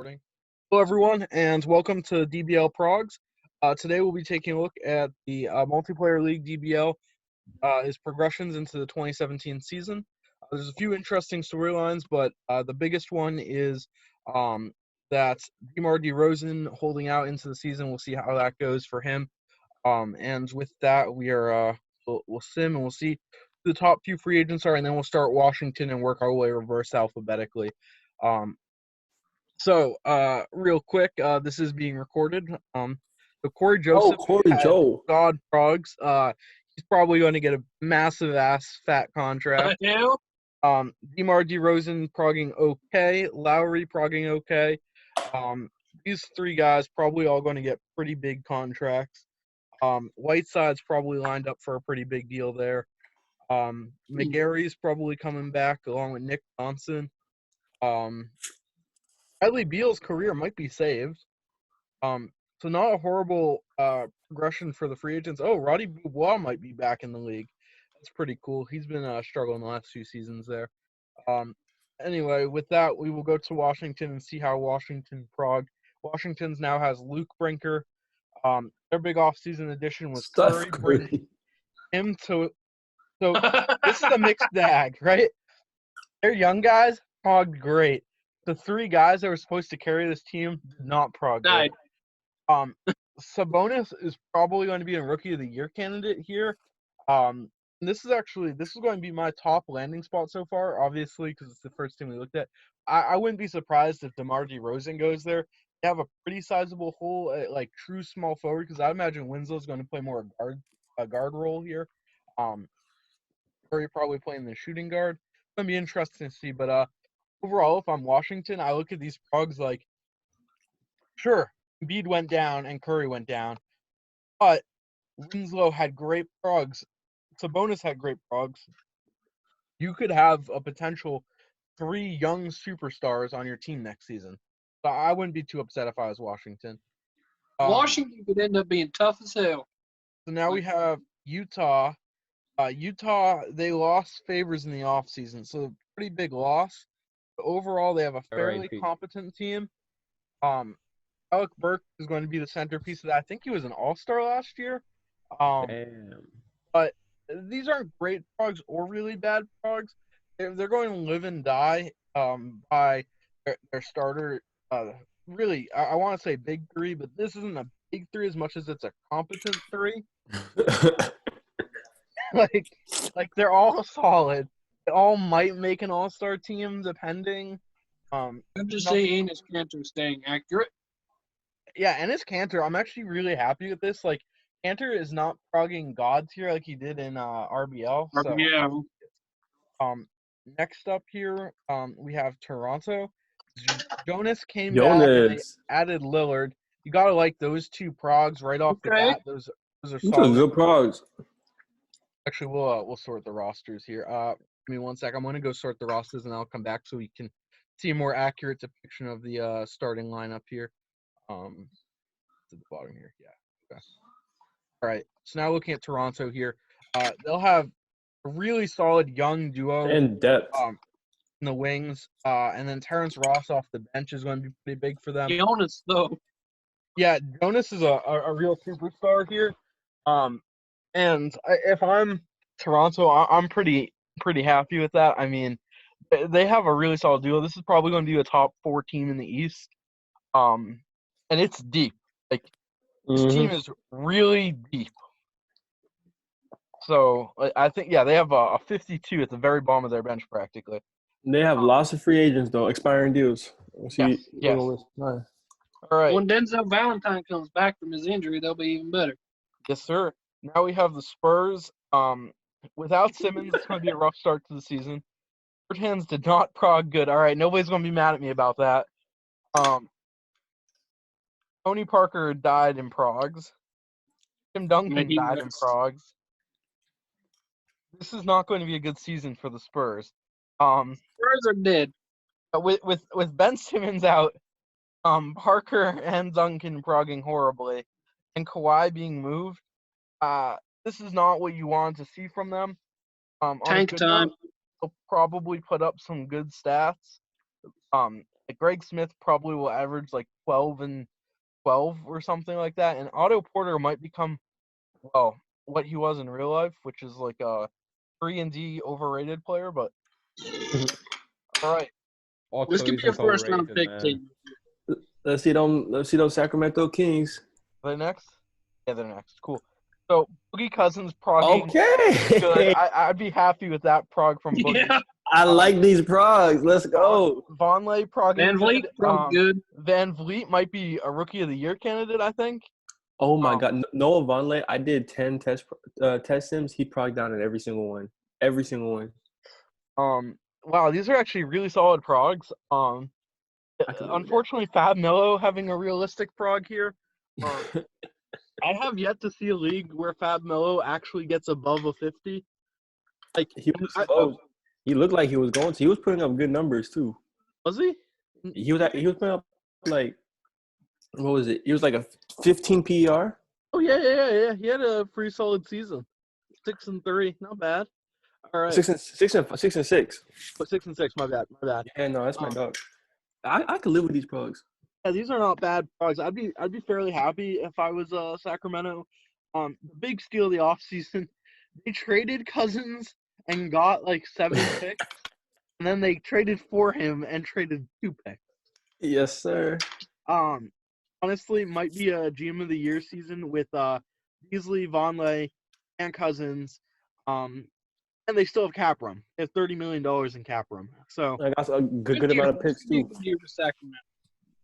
Recording. Hello, everyone, and welcome to DBL Progs. Today, we'll be taking a look at the Multiplayer League DBL, its progressions into the 2017 season. There's a few interesting storylines, but the biggest one is that DeMar DeRozan holding out into the season. We'll see how that goes for him. And with that, we'll sim and we'll see who the top few free agents are, and then we'll start Washington and work our way reverse alphabetically. So, real quick, this is being recorded. So Corey Joseph had God Progs. He's probably going to get a massive ass fat contract. DeMar DeRozan progging okay. Lowry progging okay. These three guys probably all going to get pretty big contracts. Whiteside's probably lined up for a pretty big deal there. McGarry's probably coming back along with Nick Johnson. Bradley Beal's career might be saved. So not a horrible progression for the free agents. Oh, Roddy Beaubois might be back in the league. That's pretty cool. He's been struggling the last few seasons there. Anyway, with that, we will go to Washington and see how Washington prog. Washington's now has Luke Brinker. Their big offseason addition was Curry. Bringing him to – so this is a mixed bag, right? Their young guys progged great. The three guys that were supposed to carry this team did not prog great. Sabonis is probably going to be a Rookie of the Year candidate here. This is going to be my top landing spot so far, obviously, because it's the first team we looked at. I wouldn't be surprised if DeMar DeRozan goes there. They have a pretty sizable hole at, like, true small forward, because I imagine Winslow's going to play more a guard role here. Curry probably playing the shooting guard. It's going to be interesting to see, but overall, if I'm Washington, I look at these progs like, sure, Embiid went down and Curry went down, but Winslow had great progs. Sabonis had great progs. You could have a potential 3 young superstars on your team next season. So I wouldn't be too upset if I was Washington. Washington could end up being tough as hell. So now we have Utah. Utah, they lost Favors in the offseason, so pretty big loss. But overall, they have a fairly competent team. Alec Burke is going to be the centerpiece of that. I think he was an all-star last year. But these aren't great progs or really bad progs. They're going to live and die by their starter. Really, I want to say big three, but this isn't a big three as much as it's a competent three. like they're all solid. They all might make an all-star team, depending. I'm just saying Enes Kanter staying accurate. Yeah, Enes Kanter, I'm actually really happy with this. Like, Kanter is not progging gods here like he did in RBL. So, yeah. Next up here, we have Toronto. Jonas came back and they added Lillard. You gotta like those two progs right off the bat. Those are solid. Good progs. Actually, we'll sort the rosters here. Give me 1 sec. I'm gonna go sort the rosters and I'll come back so we can see a more accurate depiction of the starting lineup here. To the bottom here, yeah. Okay. All right. So now looking at Toronto here, they'll have a really solid young duo and depth in the wings, and then Terrence Ross off the bench is going to be pretty big for them. Jonas, though. Yeah, Jonas is a real superstar here. And if I'm Toronto, I'm pretty happy with that. I mean, they have a really solid duo. This is probably going to be a top 4 team in the East. And it's deep. Like, this team is really deep. So, I think, yeah, they have a 52 at the very bottom of their bench, practically. They have lots of free agents, though, expiring deals. Yes. Nice. All right. When Denzel Valentine comes back from his injury, they'll be even better. Yes, sir. Now we have the Spurs. Without Simmons, it's going to be a rough start to the season. Bertans did not prog good. All right, nobody's going to be mad at me about that. Tony Parker died in progs. Tim Duncan died in progs. This is not going to be a good season for the Spurs. Spurs are dead. With Ben Simmons out, Parker and Duncan progging horribly, and Kawhi being moved, this is not what you want to see from them. Tank time. They'll probably put up some good stats. Like Greg Smith probably will average like 12 and 12 or something like that, and Otto Porter might become what he was in real life, which is like a 3-and-D overrated player. But all right, This Otto could be a isn't first round overrated, pick man. team. Let's see those Sacramento Kings. are they next? Yeah, they're next. Cool. So Boogie Cousins progging. Okay. Good. I'd be happy with that prog from Boogie. Yeah. I like these Progs. Let's go. Vonleh progging. Van Vliet, probably good. Van Vliet might be a Rookie of the Year candidate, I think. Oh my God, Noah Vonleh. I did 10 test sims. He progged down in every single one. Every single one. Wow, these are actually really solid progs. Unfortunately, Fab Melo having a realistic prog here. I have yet to see a league where Fab Melo actually gets above a 50. Like he looked like he was going to. He was putting up good numbers too. Was he? He was putting up like, what was it? He was like a 15 PER. Oh yeah. He had a pretty solid season. 6-3, not bad. All right. 6 and 6. But 6-6, my bad. Yeah, no, that's my dog. I could live with these Progs. Yeah, these are not bad progs. I'd be fairly happy if I was Sacramento. The big steal of the offseason, they traded Cousins and got like 7 picks, and then they traded for him and traded 2 picks. Yes, sir. Honestly, might be a GM of the Year season with Beasley, Vonleh, and Cousins. And they still have cap room. They have $30 million in cap room. So I got a good amount of picks too. Good year for Sacramento.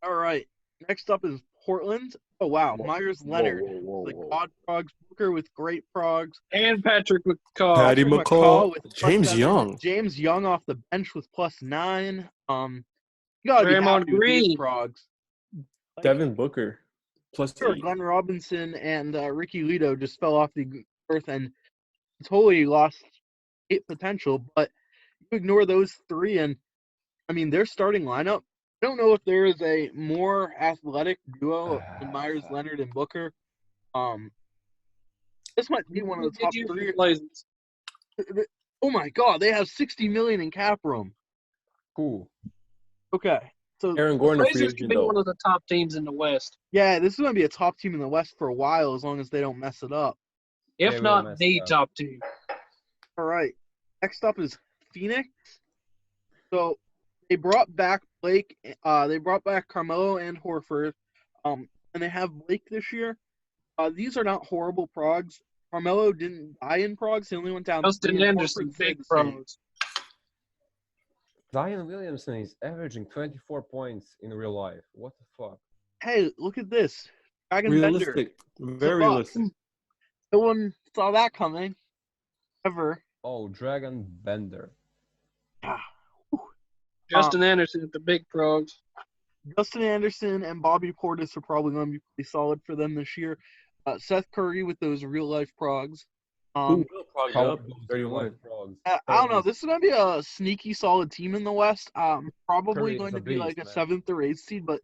all right. Next up is Portland. Oh wow, Myers Leonard. The God progs, Booker with great progs. And Patrick McCaw. Patty Patrick McCaw. with James +7. Young. James Young off the bench with +9. You gotta be Draymond happy with these Green. progs. Devin Booker. Sure, +8. Glenn Robinson and Ricky Lito just fell off the earth and totally lost potential. But you ignore those 3, and I mean their starting lineup. I don't know if there is a more athletic duo than Myers Leonard and Booker. This might be one of the top 3. Blazers. Oh my God, they have $60 million in cap room. Cool. Okay, so Aaron Gordon, free Blazers could agent be though. one of the top teams in the West. yeah, this is going to be a top team in the West for a while as long as they don't mess it up. If They will not mess the it up. top team. All right, next up is Phoenix. So they brought back Blake. They brought back Carmelo and Horford, and they have Blake this year. These are not horrible progs. Carmelo didn't die in progs. He only went down. Justin 3, and Anderson, Horford stayed big the same. pros. Zion Williamson is averaging 24 points in real life. What the fuck? Hey, look at this. Dragon Bender. Realistic. Very Bucks. realistic. No one saw that coming. Ever. Oh, Dragon Bender. Justin Anderson at the big pros. Justin Anderson and Bobby Portis are probably going to be pretty solid for them this year. Seth Curry with those real-life progs. Ooh, Prog How up, 31. Frogs. I don't know. This is going to be a sneaky, solid team in the West. Probably Curry going is to a be like a beast, man. 7th or 8th seed, but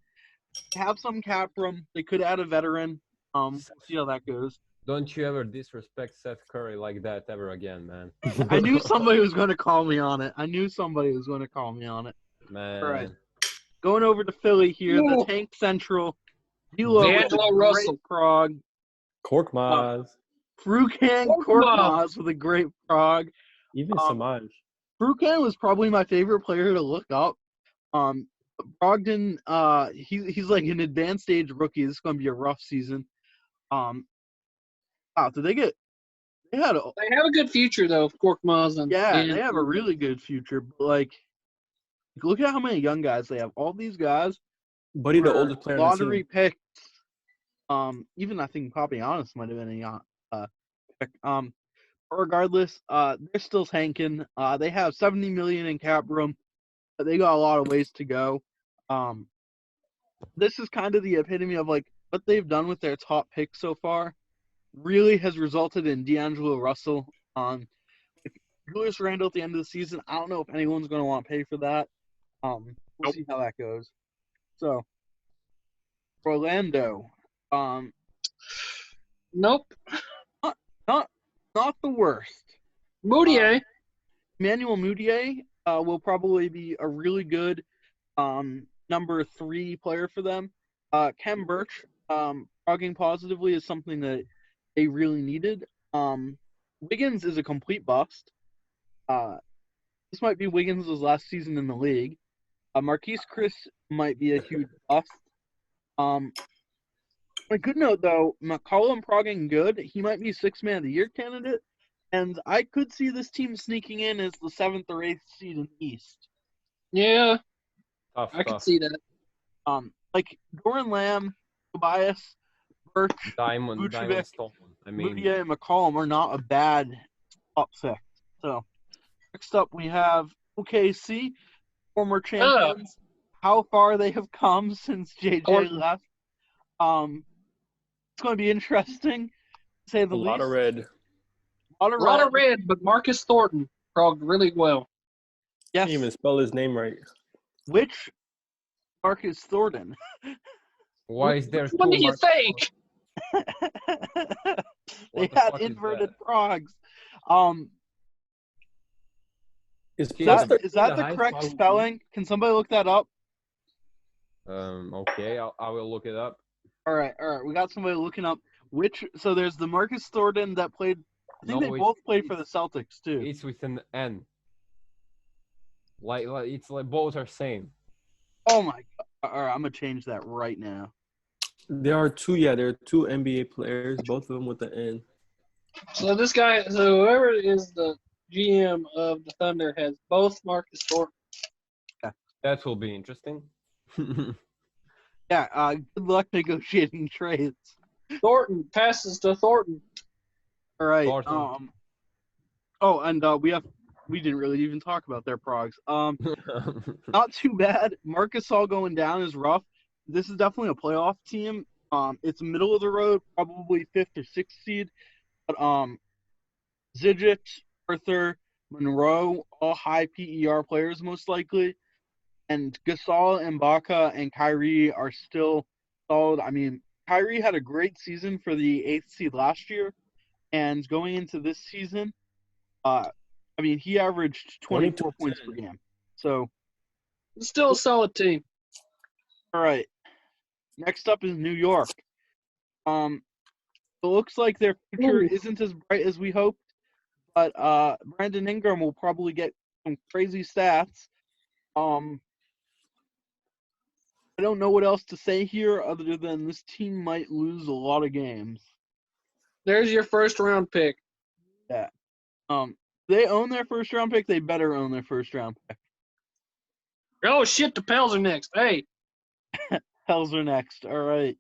they have some cap room. They could add a veteran. We'll see how that goes. Don't you ever disrespect Seth Curry like that ever again, man. I knew somebody was going to call me on it. Man. All right. Going over to Philly here, the Ooh. Tank Central. D'Lo with a D'Angelo great Russell. prog. Cork Maz. Frucan Korkmaz with a great prog. Even Um, Samaj. Frucan was probably my favorite player to look up. Brogdon, he's like an advanced age rookie. This is going to be a rough season. Wow, did they had They have a good future though, Korkmaz and they have a really good future. But like, look at how many young guys they have. All these guys, Buddy, the were oldest player on the lottery team. picks. Even I think Papianis might have been a pick. Regardless, they're still tanking. They have $70 million in cap room, but they got a lot of ways to go. This is kind of the epitome of like what they've done with their top picks so far. Really has resulted in D'Angelo Russell. Julius Randle at the end of the season. I don't know if anyone's going to want to pay for that. We'll see how that goes. So, Orlando. Nope. Not the worst. Moutier. Emmanuel Mudiay will probably be a really good number 3 player for them. Kem Birch, progging positively is something that they really needed. Wiggins is a complete bust. This might be Wiggins' last season in the league. Marquise Chris might be a huge bust. On a good note, though, McCollum progging good. He might be 6th man of the year candidate, and I could see this team sneaking in as the 7th or 8th seed in the East. Yeah, Tough, I can tough. see that. Like Doran Lamb, Tobias, Birch, Diamond Vucevic, Stone. I mean, Moutier, and McCollum are not a bad top 6. So next up we have OKC, former champions. How far they have come since JJ Thornton. left. It's going to be interesting, to say the A least. lot of red. A A lot of red, but Marcus Thornton progged really well. Yes. Can't even spell his name right. Which Marcus Thornton? why is there What two do you Marcus think? They What the had fuck is inverted that? progs. Is Is that plus is that the highest correct probably? spelling? Can somebody look that up? Okay, I will look it up. All right. We got somebody looking up which. So there's the Marcus Thornton that played. I think No, they it's- both played for the Celtics too. It's with an N. Like it's like both are same. Oh my god! All right, I'm gonna change that right now. There are two NBA players, both of them with the N. So this guy, so whoever is the GM of the Thunder has both Marcus Thornton. That will be interesting. Yeah. Good luck negotiating trades. Thornton passes to Thornton. All right. Thornton. Oh, and we didn't really even talk about their progs. Not too bad. Marcus all going down is rough. This is definitely a playoff team. It's middle of the road, probably 5th or 6th seed. But Zizic, Arthur, Monroe, all high PER players most likely. And Gasol, Ibaka, and Kyrie are still solid. I mean, Kyrie had a great season for the 8th seed last year. And going into this season, I mean, he averaged 24 points per game. So, It's still a solid team. all right. Next up is New York. It looks like their future Ooh. isn't as bright as we hoped, but Brandon Ingram will probably get some crazy stats. I don't know what else to say here other than this team might lose a lot of games. There's your first round pick. Yeah. They own their first round pick. They better own their first round pick. Oh shit, the Pels are next. Hey, Hells are next. All right.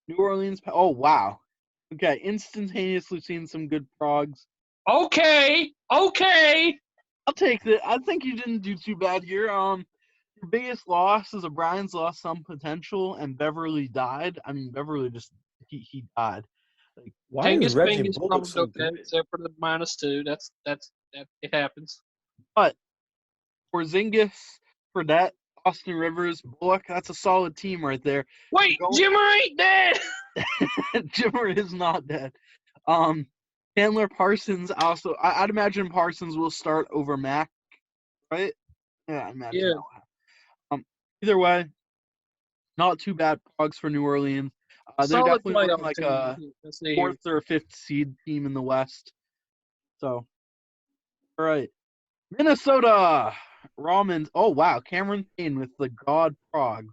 New Orleans. Oh wow. Okay. Instantaneously seeing some good progs. okay. I'll take that. I think you didn't do too bad here. Your biggest loss is O'Brien's lost some potential, and Beverly died. I mean, Beverly just he died. Like, Why is Genghis Reggie Bingus Bullock progged so okay, good? except for the -2. That it happens. but Porzingis, Fredette, Austin Rivers, Bullock, that's a solid team right there. Wait, Go- Jimmer ain't dead. Jimmer is not dead. Chandler Parsons also. I'd imagine Parsons will start over Mac, right? Yeah, I imagine. Yeah. that will happen. Either way, not too bad progs for New Orleans. They're Solid definitely looking playoff like team. a Let's see here. 4th or 5th seed team in the West. So, all right. Minnesota Ramens. Oh wow, Cameron Payne with the God Prog.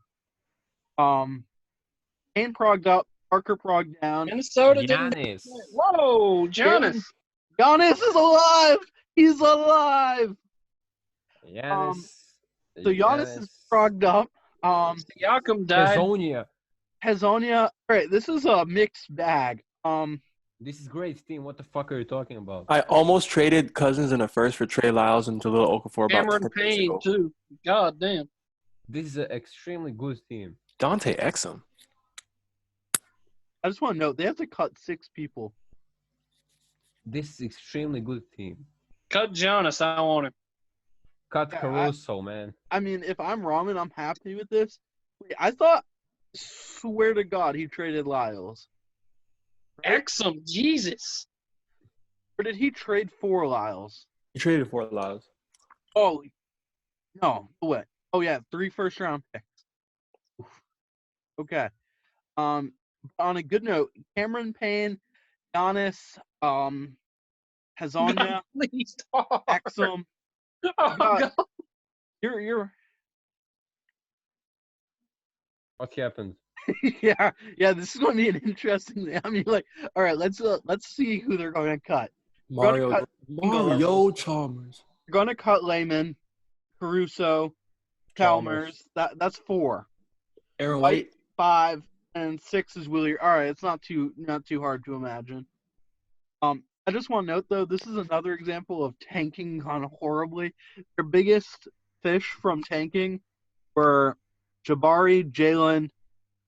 Payne progged up, Parker progged down. Minnesota didn't. Giannis. Whoa, Giannis. Giannis is alive. He's alive. Giannis. So Giannis is progged up. Siakam died. Hazonia. Hazonia. All right, this is a mixed bag. This is great team. What the fuck are you talking about? I almost traded Cousins in a first for Trey Lyles and Jahlil Okafor about Cameron 10 days Payne ago. too. God damn. This is an extremely good team. Dante Exum. I just want to note they have to cut 6 people. This is extremely good team. Cut Giannis. I want him. Cut Yeah, Caruso, man. I mean, if I'm Ramen, I'm happy with this. Wait, I thought, swear to God, he traded Lyles. Exum. Jesus. Or did he trade for Lyles? He traded for Lyles. Oh, no. What? Oh, yeah, 3 first-round picks. Okay. On a good note, Cameron Payne, Giannis, Hazonia, Please stop. Exum. Oh, God. You're What happened? yeah. This is going to be an interesting. I mean, like, all right, let's see who they're going to cut. Mario Mario Chalmers. They're going to cut Layman, Caruso, Chalmers. That's 4. Aaron White. 5 and 6 is Willie. All right, it's not too hard to imagine. I just want to note though, this is another example of tanking gone horribly. Their biggest fish from tanking were Jabari, Jalen,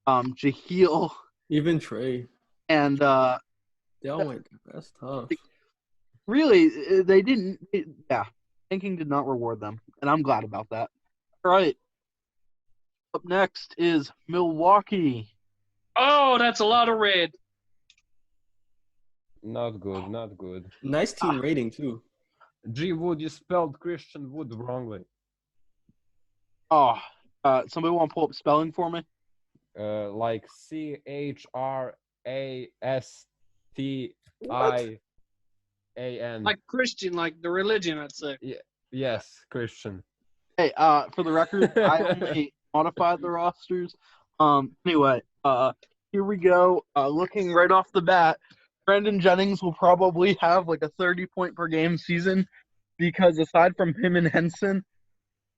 Jaheel, Even Trey. and They all went. That's tough. really they didn't. Tanking did not reward them, and I'm glad about that. All right. Up next is Milwaukee. Oh, that's a lot of red. Not good, not good. Nice team rating too. G Wood, you spelled Christian Wood wrongly. Oh, somebody want to pull up spelling for me? Like CHRASTIAN. Like Christian, like the religion, I'd say. Yes, Christian. Hey, for the record, I only modified the rosters. Anyway, here we go. Looking right off the bat, Brandon Jennings will probably have like a 30-point per game season because aside from him and Henson,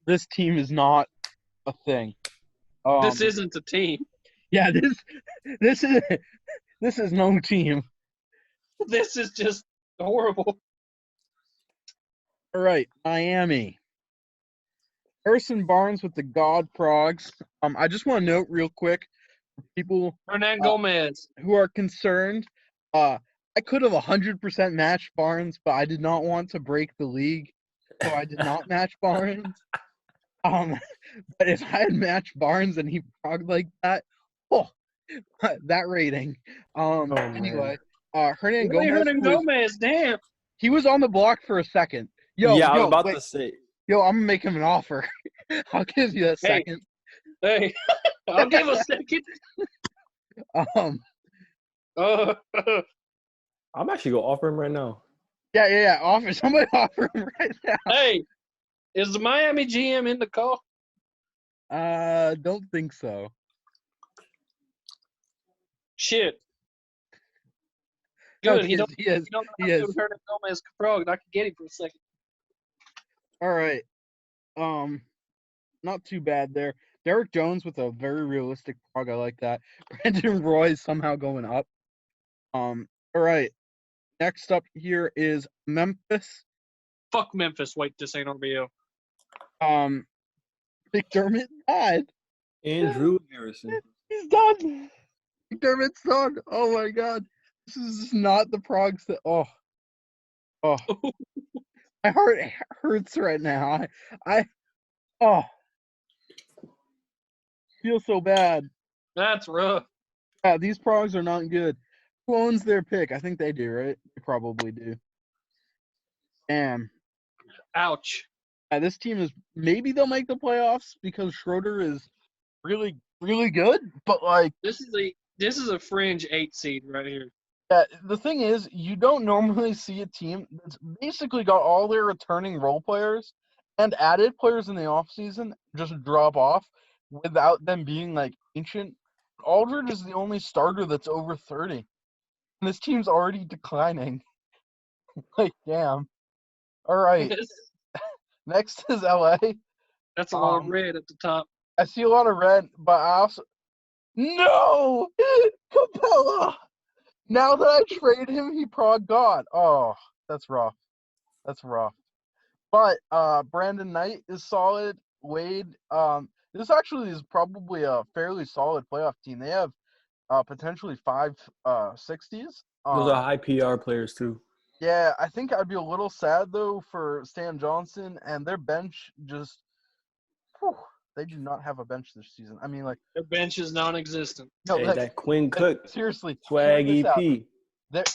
this team is not a thing. This isn't a team. Yeah, this is no team. This is just horrible. All right, Miami. Harrison Barnes with the God Progs. I just want to note real quick, for people Hernan Gomez. who are concerned, I could have 100% matched Barnes, but I did not want to break the league, so I did not match Barnes. But if I had matched Barnes and he progged like that, that rating. Anyway, Hernan Really, Gomez. Hernan Gomez, damn. He was on the block for a second. I was yo, about wait. to say. Yo, I'm gonna make him an offer. I'll give you a second. Hey, I'll give a second. I'm actually gonna offer him right now. Yeah. Offer somebody offer him right now. Hey, is the Miami GM in the call? Don't think so. Shit. Good. No, He don't he is. know He is. Hernan Gomez Prog. I could get him for a second. All right. Not too bad there. Derek Jones with a very realistic prog. I like that. Brandon Roy somehow going up. All right. Next up here is Memphis. Fuck Memphis. Wait, this ain't RBO. McDermott died. Andrew Harrison. He's done. McDermott's done. Oh my God. This is not the progs that. Oh. My heart hurts right now. I feel so bad. That's rough. Yeah, these progs are not good. Who owns their pick? I think they do, right? They probably do. Damn. Ouch. This team is maybe they'll make the playoffs because Schroeder is really, really good. But like This is a fringe 8 seed right here. the thing is, you don't normally see a team that's basically got all their returning role players and added players in the offseason just drop off without them being like ancient. Aldridge is the only starter that's over 30. And this team's already declining. Like, damn. All right. Next is LA. That's a lot of red at the top. I see a lot of red, but I also no Capella. Now that I trade him, he prog God. Oh, that's rough. That's rough. But Brandon Knight is solid. Wade. This actually is probably a fairly solid playoff team. They have potentially 5 60s. Those are high PR players too. Yeah, I think I'd be a little sad though for Stan Johnson and their bench just. They do not have a bench this season. I mean, like Their bench is non-existent. no, Hey, like, that Quinn Cook, seriously, swag check this out. EP.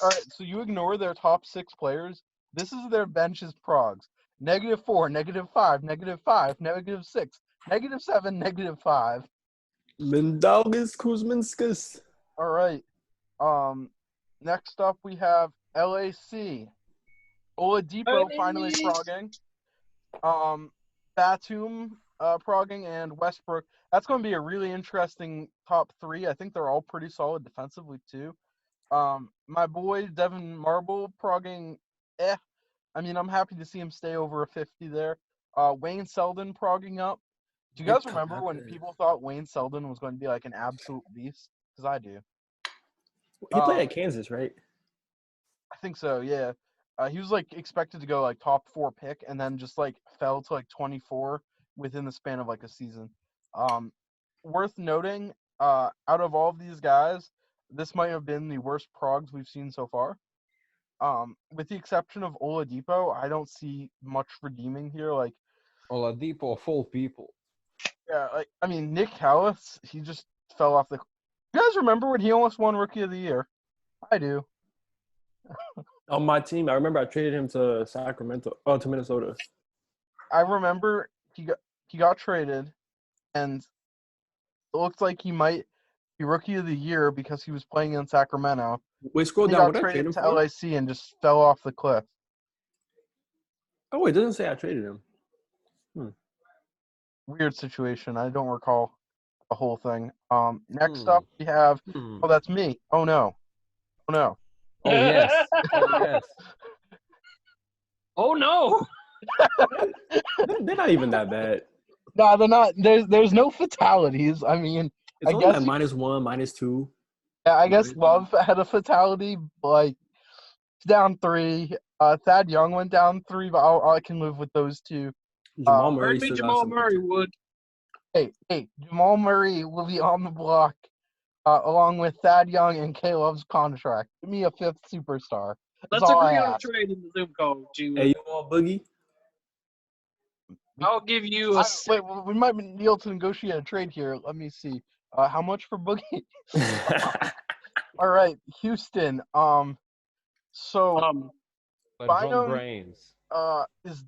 All right, so you ignore their top 6 players. This is their bench's progs: -4, -5, -5, -6, -7, -5. Mindaugas Kuzminskas. All right. Next up we have LAC. Oladipo finally progging. Batum progging and Westbrook. That's going to be a really interesting top three. I think they're all pretty solid defensively too. My boy Devin Marble progging. I mean, I'm happy to see him stay over a 50 there. Wayne Selden progging up. Do you guys remember when people thought Wayne Selden was going to be like an absolute beast? Because I do. He played at Kansas, right? I think so, yeah. He was like expected to go like top 4 pick and then just like fell to like 24 within the span of like a season. Worth noting, out of all of these guys, this might have been the worst progs we've seen so far. With the exception of Oladipo, I don't see much redeeming here. Like Oladipo of all people. Yeah, like I mean, Nick Callis, he just fell off the. You guys remember when he almost won Rookie of the Year? I do. On my team, I remember I traded him to to Minnesota. I remember he got traded, and it looked like he might be Rookie of the Year because he was playing in Sacramento. Wait, scroll He down. got What I traded traded him to for? LAC and just fell off the cliff. Oh, it doesn't say I traded him. Weird situation. I don't recall the whole thing. Next up we have. Oh, that's me. Oh no. Oh no. Oh yes. Oh yes. Oh no! They're not even that bad. No, they're not. There's no fatalities. I mean, It's I only guess like -1, -2. yeah, I guess Love had a fatality, but like down 3. Thad Young went down 3, but I can live with those two. Jamal I Murray mean, still got Jamal some. Murray would. Hey, Jamal Murray will be on the block, along with Thad Young and K-Love's contract. Give me a 5th superstar. That's Let's all I agree on a ask. trade in the Zoom call, G. Hey, you all Boogie? I'll give you a. Wait, we might be able to negotiate a trade here. Let me see. How much for Boogie? All right, Houston. So LeBron Bynum, brains. is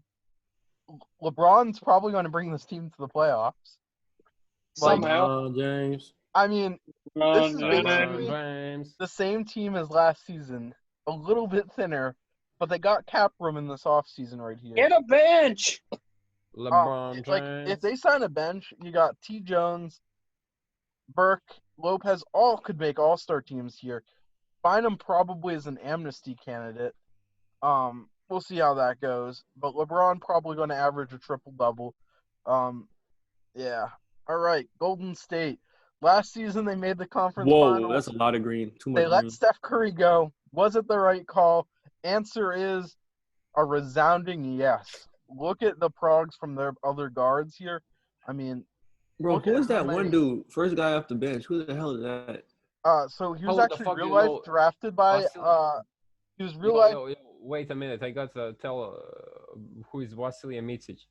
LeBron's probably going to bring this team to the playoffs. Somehow. LeBron James. I mean, this is LeBron basically James. the same team as last season, a little bit thinner, but they got cap room in this offseason right here. Get a bench! LeBron James. Like, if they sign a bench, you got T. Jones, Burke, Lopez, all could make all-star teams here. Bynum probably is an amnesty candidate. We'll see how that goes. But LeBron probably going to average a triple-double. Yeah. All right, Golden State. Last season, they made the conference Whoa, finals. that's a lot of green. Too much They let green. Steph Curry go. Was it the right call? Answer is a resounding yes. Look at the progs from their other guards here. I mean, Bro, look who at is how that one many. dude? First guy off the bench. Who the hell is that? So he was How the actually fuck real you life know drafted by Vasily- he was real life. Yo, wait a minute. I got to tell who is Vasily Micic.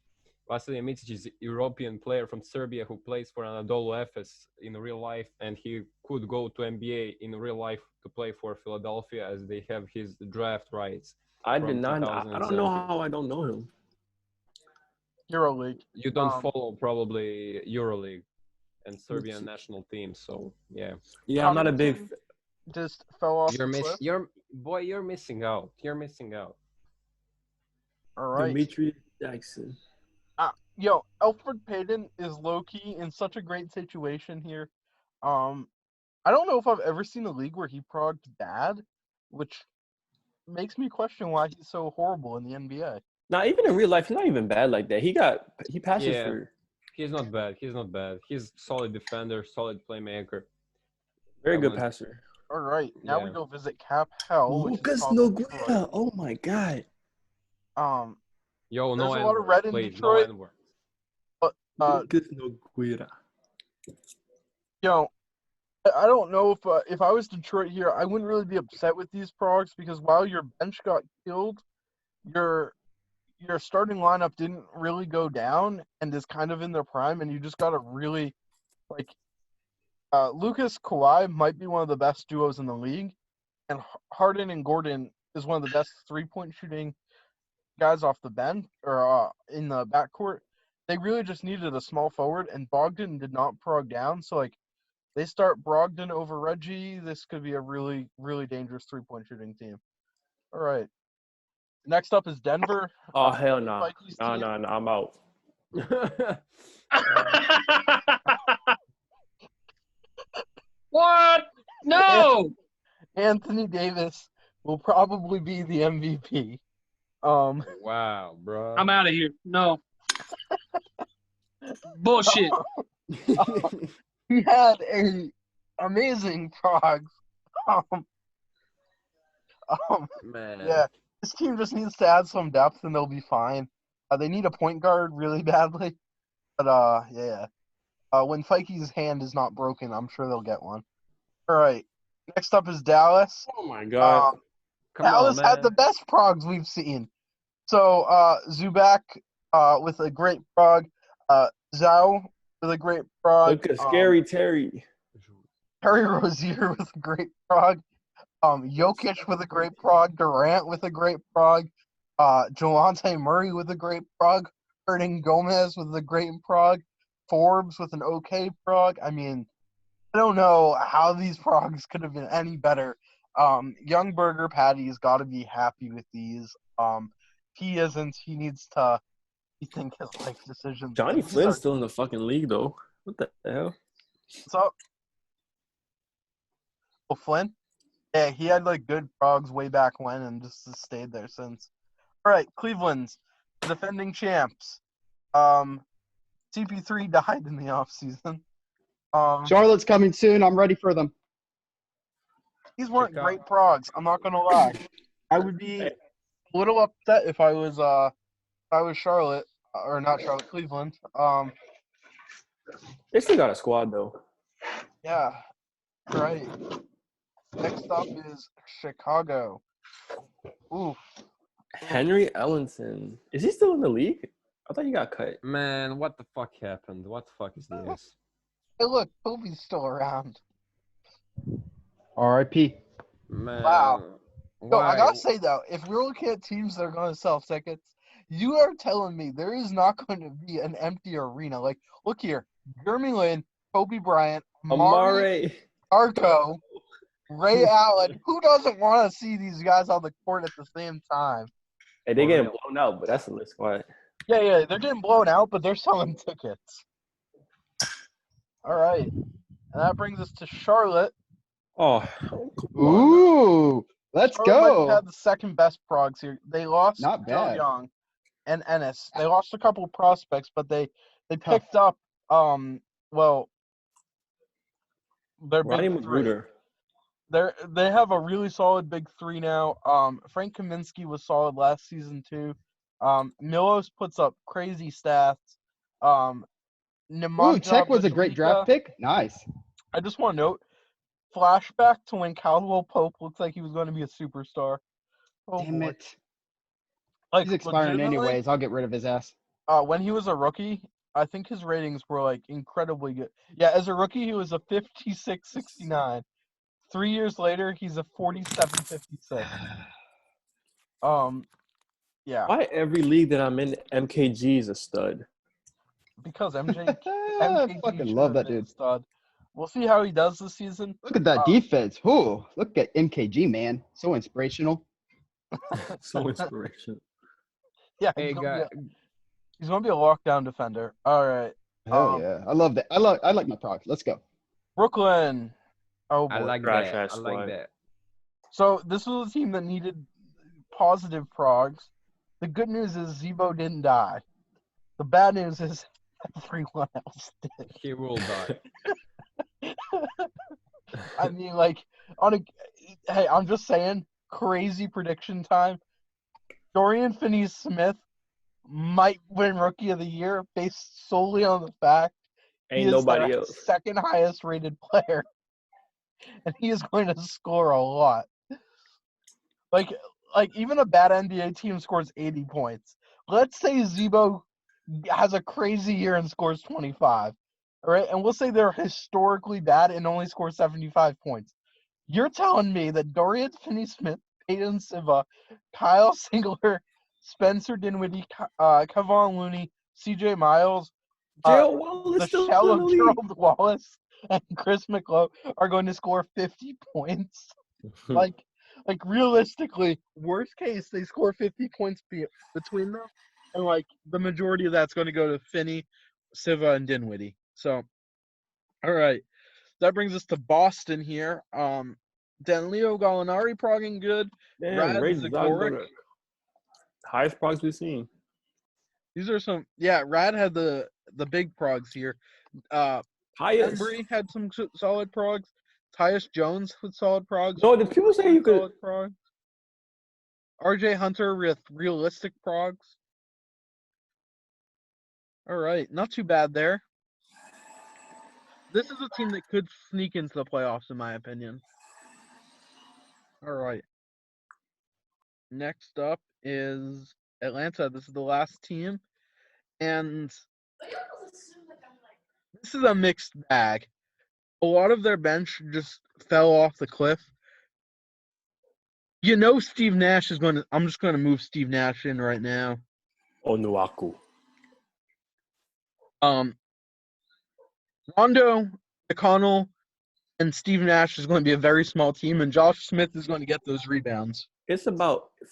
Vasily Micic is a European player from Serbia who plays for Anadolu Efes in real life, and he could go to NBA in real life to play for Philadelphia as they have his draft rights. I from did not. I don't know 2017. how I don't know him. EuroLeague. You don't follow probably EuroLeague and Serbian national team, so yeah. Yeah, I'm not a big. Covington just fell off You're the cliff. you're missing out. You're missing out. All right. Demetri Jackson. Yo, Elfrid Payton is low-key in such a great situation here. I don't know if I've ever seen a league where he progged bad, which makes me question why he's so horrible in the NBA. Now, even in real life, he's not even bad like that. He passes Yeah. for He's not bad. He's solid defender, solid playmaker. very I good wouldn't- passer. All right, now we Yeah. go visit Cap Hell. which is Lucas called Detroit. Nogueira. Oh my God. Yo, There's no a lot of N-word, red in please. Detroit. No N-word. Lucas Nogueira. I don't know if I was Detroit here, I wouldn't really be upset with these progs because while your bench got killed, your starting lineup didn't really go down and is kind of in their prime, and you just got a really Lucas Kawhi might be one of the best duos in the league, and Harden and Gordon is one of the best 3-point shooting guys off the bench or in the backcourt. They really just needed a small forward, and Bogdan did not prog down. So They start Brogdon over Reggie. This could be a really, really dangerous three-point shooting team. All right. Next up is Denver. Oh hell no! Vikings No, team. no, no! I'm out. What? No. Anthony Davis will probably be the MVP. Wow, bro. I'm out of here. No. Bullshit. He had a amazing progs. Um, Man. yeah, this team just needs to add some depth and they'll be fine. They need a point guard really badly, but yeah. When Fikey's hand is not broken, I'm sure they'll get one. All right. Next up is Dallas. Oh my god! Come on, Dallas had man. the best progs we've seen. So Zubac with a great prog, Zhao with a great prog. Look at Scary Terry. Terry Rozier with a great prog. Jokic with a great prog. Durant with a great prog. Jelante Murray with a great prog. Hernan Gomez with a great prog. Forbes with an okay prog. I mean, I don't know how these progs could have been any better. Young Burger Patty's got to be happy with these. If he isn't, he needs to rethink his life decisions. Johnny These Flynn's are- still in the fucking league though. What the hell? What's up? Oh, Flynn? Yeah, he had like good progs way back when and just has stayed there since. All right, Cleveland's defending champs. CP3 died in the offseason. Charlotte's coming soon. I'm ready for them. These weren't Chicago. great progs. I'm not gonna lie. I would be a little upset if I was Charlotte or not Charlotte, Cleveland. They still got a squad though. Yeah. Right. Next up is Chicago. Ooh. Henry Ellenson. Is he still in the league? I thought he got cut. Man, what the fuck happened? What the fuck is this? Hey, look, Kobe's still around. R.I.P. Man. Wow. No, I Why? gotta say though, if we're looking at teams that are going to sell tickets, you are telling me there is not going to be an empty arena. Like, look here, Jeremy Lin, Kobe Bryant, Amari Amare. Arco, Ray Allen. Who doesn't want to see these guys on the court at the same time? Hey, they For getting real. blown out, but that's a lit squad. Yeah, they're getting blown out, but they're selling tickets. All right, and that brings us to Charlotte. Oh, come on. Ooh, let's Charlotte might have go. had the second best progs here. They lost Not Joe bad. Young and Ennis. They lost a couple of prospects, but they Tough. picked up their Ronnie big three. Magruder. They have a really solid big three now. Frank Kaminsky was solid last season too. Milos puts up crazy stats. Ooh, Nemanja Tech was a great Bjelica. draft pick. Nice. I just want to note, flashback to when Caldwell Pope looked like he was going to be a superstar. Oh, Damn boy. it. Like, He's expiring legitimately, anyways. I'll get rid of his ass. when he was a rookie, I think his ratings were like incredibly good. Yeah, as a rookie, he was a 56-69. 3 years later, he's a 47-56. Yeah, Why every league that I'm in, MKG is a stud? because MJ I fucking should love have that been a dude. stud. We'll see how he does this season. Look at that defense. Ooh, look at MKG, man. So inspirational. So inspirational. Yeah, Hey, guy. he's gonna be a lockdown defender. All right, Hell yeah. I love that. I like my procs. Let's go. Brooklyn. Oh boy. I like Trash that. ass I like squad. that. So this was a team that needed positive progs. The good news is Zebo didn't die. The bad news is everyone else did. He will die. I mean, like, hey, I'm just saying, crazy prediction time. Dorian Finney-Smith might win Rookie of the Year based solely on the fact he Ain't is nobody their else. second highest rated player, and he is going to score a lot. Like even a bad NBA team scores 80 points. Let's say Zebo has a crazy year and scores 25. All right, and we'll say they're historically bad and only score 75 points. You're telling me that Dorian Finney-Smith, Peyton Siva, Kyle Singler, Spencer Dinwiddie, Kevon Looney, CJ Miles, Gerald the Wallace still shell in the of league. Gerald Wallace, and Chris McClough are going to score 50 points. Like realistically, worst case, they score 50 points between them, and like the majority of that's going to go to Finney, Siva, and Dinwiddie. So, all right, that brings us to Boston here. Danleo Gallinari progging good. Damn, Rad Ray Zagoric. Zagoric. Highest progs we've seen. These are some. Yeah, Rad had the big progs here. Highest. Embry had some solid progs. Tyus Jones with solid progs. No, did people say you could? Solid progs. RJ Hunter with realistic progs. All right, not too bad there. This is a team that could sneak into the playoffs, in my opinion. All right. Next up is Atlanta. This is the last team. And this is a mixed bag. A lot of their bench just fell off the cliff. You know Steve Nash is going to – I'm just going to move Steve Nash in right now. Onuaku. Rondo, McConnell, and Steve Nash is going to be a very small team, and Josh Smith is going to get those rebounds. It's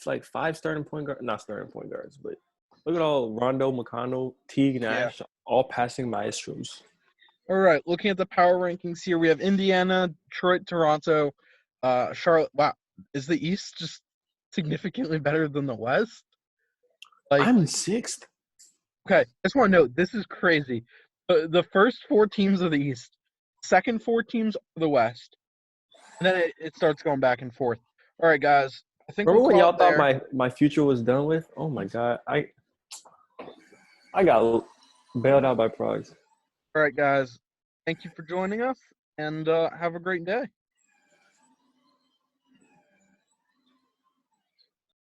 like 5 starting point guards, not starting point guards, but look at all Rondo, McConnell, Teague, Nash, all passing maestros. All right, looking at the power rankings here, we have Indiana, Detroit, Toronto, Charlotte. Wow, is the East just significantly better than the West? Like, I'm 6th. Okay, I just want to note, this is crazy. The first 4 teams of the East, second 4 teams of the West, and then it starts going back and forth. All right, guys. I think Remember we'll when y'all call it there. thought my future was done with? Oh my god, I got bailed out by Progs. All right, guys. Thank you for joining us, and have a great day.